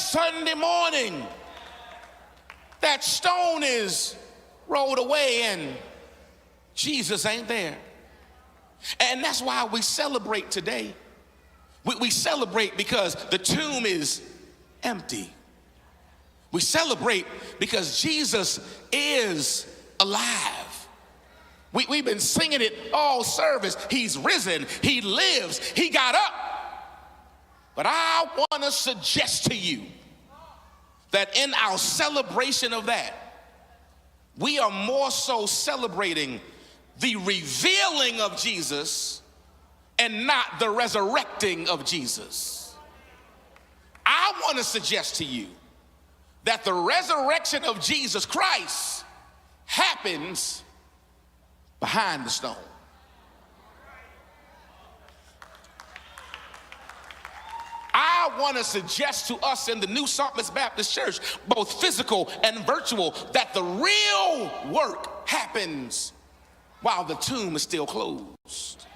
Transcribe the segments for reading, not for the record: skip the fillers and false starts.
Sunday morning, that stone is rolled away and Jesus ain't there. And that's why we celebrate today. We celebrate because the tomb is empty. We celebrate because Jesus is alive. We've been singing it all service. He's risen, he lives, he got up. But I want to suggest to you that in our celebration of that, we are more so celebrating the revealing of Jesus and not the resurrecting of Jesus. I want to suggest to you that the resurrection of Jesus Christ happens behind the stone. I want to suggest to us in the New Psalmist Baptist Church, both physical and virtual, that the real work happens while the tomb is still closed.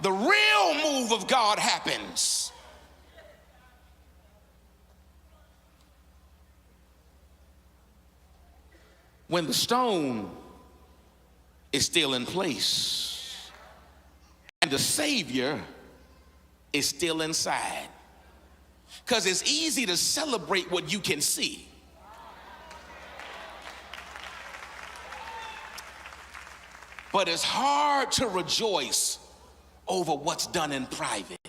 The real move of God happens when the stone is still in place and the Savior is still inside. Because it's easy to celebrate what you can see. But it's hard to rejoice over what's done in private.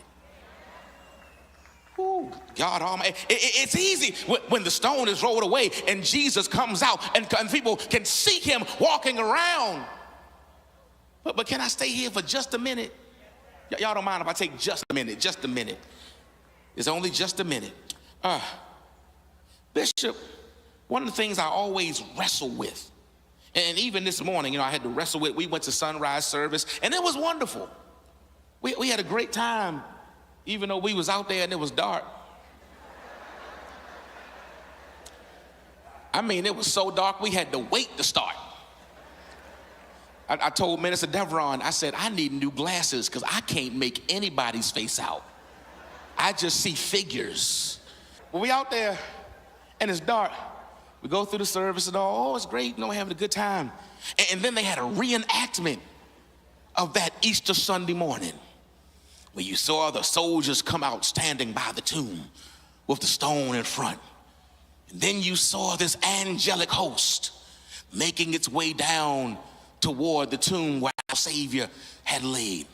Ooh, God Almighty. It's easy when the stone is rolled away and Jesus comes out and people can see him walking around. But can I stay here for just a minute? Y'all don't mind if I take just a minute, just a minute. It's only just a minute. Bishop, one of the things I always wrestle with, and even this morning, I had to wrestle with, we went to sunrise service, and it was wonderful. We had a great time, even though we was out there and it was dark. I mean, it was so dark, we had to wait to start. I told Minister Deveron, I said, I need new glasses because I can't make anybody's face out. I just see figures. When we out there and it's dark, we go through the service and all, oh, it's great, we're having a good time. And then they had a reenactment of that Easter Sunday morning where you saw the soldiers come out standing by the tomb with the stone in front. And then you saw this angelic host making its way down toward the tomb where our Savior had laid.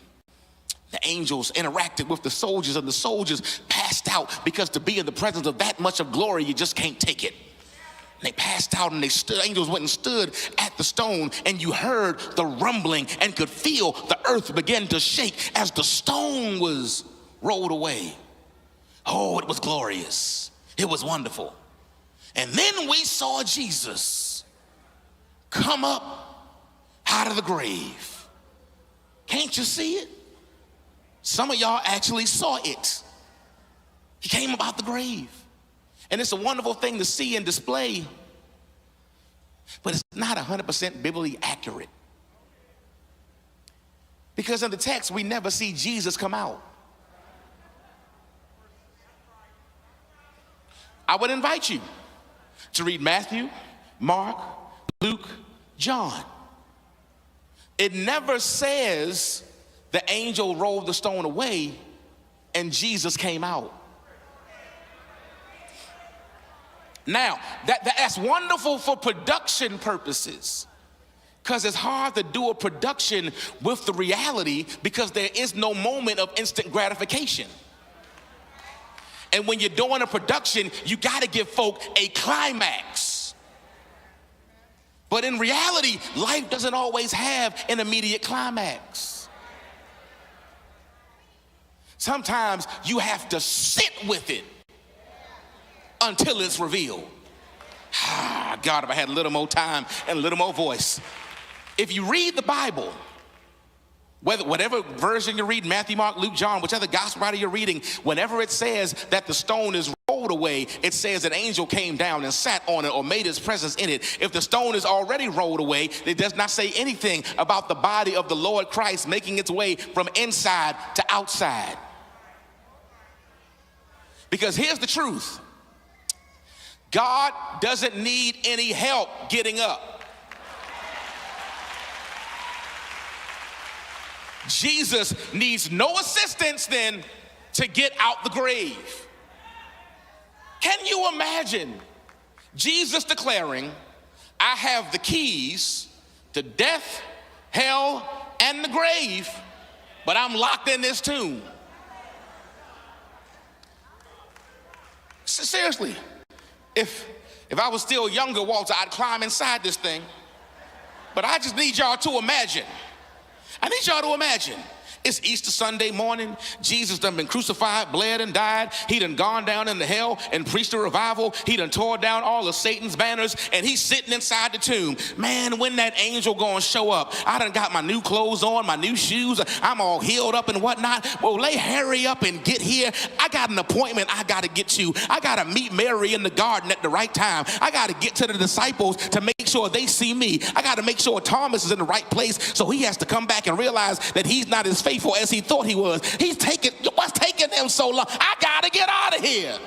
The angels interacted with the soldiers and the soldiers passed out because to be in the presence of that much of glory, you just can't take it. And they passed out and angels went and stood at the stone and you heard the rumbling and could feel the earth begin to shake as the stone was rolled away. Oh, it was glorious. It was wonderful. And then we saw Jesus come up out of the grave. Can't you see it? Some of y'all actually saw it. He came up out the grave. And it's a wonderful thing to see and display, but it's not 100% biblically accurate. Because in the text, we never see Jesus come out. I would invite you to read Matthew, Mark, Luke, John. It never says the angel rolled the stone away and Jesus came out. Now, that's wonderful for production purposes because it's hard to do a production with the reality because there is no moment of instant gratification. And when you're doing a production, you got to give folk a climax. But in reality, life doesn't always have an immediate climax. Sometimes you have to sit with it until it's revealed. God, if I had a little more time and a little more voice. If you read the Bible, whatever version you read, Matthew, Mark, Luke, John, whichever gospel writer you're reading, whenever it says that the stone is rolled away, it says an angel came down and sat on it or made his presence in it. If the stone is already rolled away, it does not say anything about the body of the Lord Christ making its way from inside to outside. Because here's the truth. God doesn't need any help getting up. Jesus needs no assistance then to get out the grave. Can you imagine Jesus declaring, I have the keys to death, hell, and the grave, but I'm locked in this tomb? Seriously, if I was still younger, Walter, I'd climb inside this thing. But I just need y'all to imagine. I need y'all to imagine. It's Easter Sunday morning. Jesus done been crucified, bled, and died. He done gone down into hell and preached a revival. He done tore down all of Satan's banners, and he's sitting inside the tomb. Man, when that angel gonna show up? I done got my new clothes on, my new shoes. I'm all healed up and whatnot. Well, hurry up and get here. I got an appointment I gotta get to. I gotta meet Mary in the garden at the right time. I gotta get to the disciples to make sure they see me. I gotta make sure Thomas is in the right place, so he has to come back and realize that he's not as faithful as he thought he was. What's taking him so long? I gotta get out of here.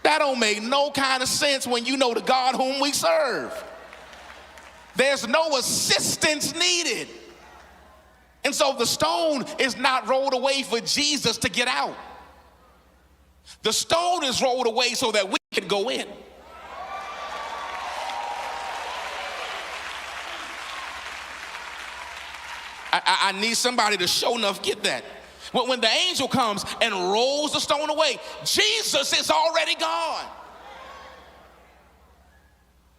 That don't make no kind of sense when you know the God whom we serve. There's no assistance needed. And so the stone is not rolled away for Jesus to get out. The stone is rolled away so that we can go in. I need somebody to show enough get that. When the angel comes and rolls the stone away, Jesus is already gone.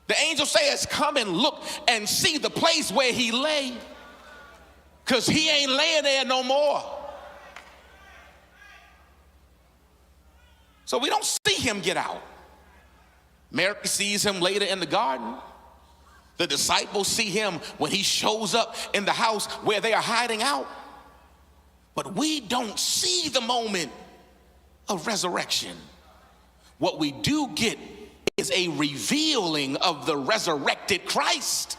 The angel says, come and look and see the place where he lay, because he ain't laying there no more. So we don't see him get out. Mary sees him later in the garden. The disciples see him when he shows up in the house where they are hiding out. But we don't see the moment of resurrection. What we do get is a revealing of the resurrected Christ.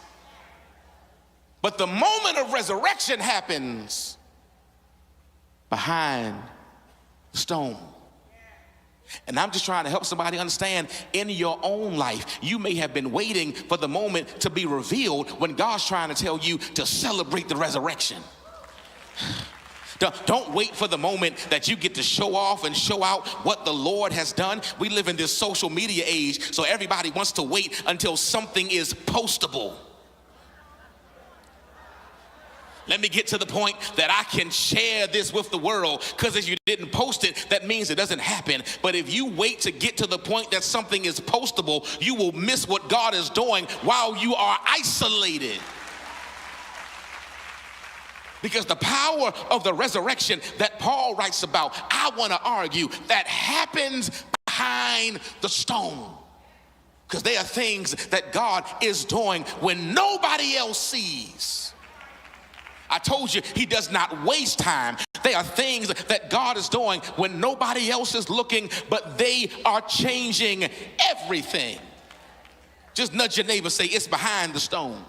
But the moment of resurrection happens behind the stone. And I'm just trying to help somebody understand, in your own life, you may have been waiting for the moment to be revealed when God's trying to tell you to celebrate the resurrection. Don't wait for the moment that you get to show off and show out what the Lord has done. We live in this social media age, so everybody wants to wait until something is postable. Let me get to the point that I can share this with the world, because if you didn't post it, that means it doesn't happen. But if you wait to get to the point that something is postable, you will miss what God is doing while you are isolated. Because the power of the resurrection that Paul writes about, I want to argue, that happens behind the stone. Because there are things that God is doing when nobody else sees. I told you, he does not waste time. There are things that God is doing when nobody else is looking, but they are changing everything. Just nudge your neighbor, say, it's behind the stone.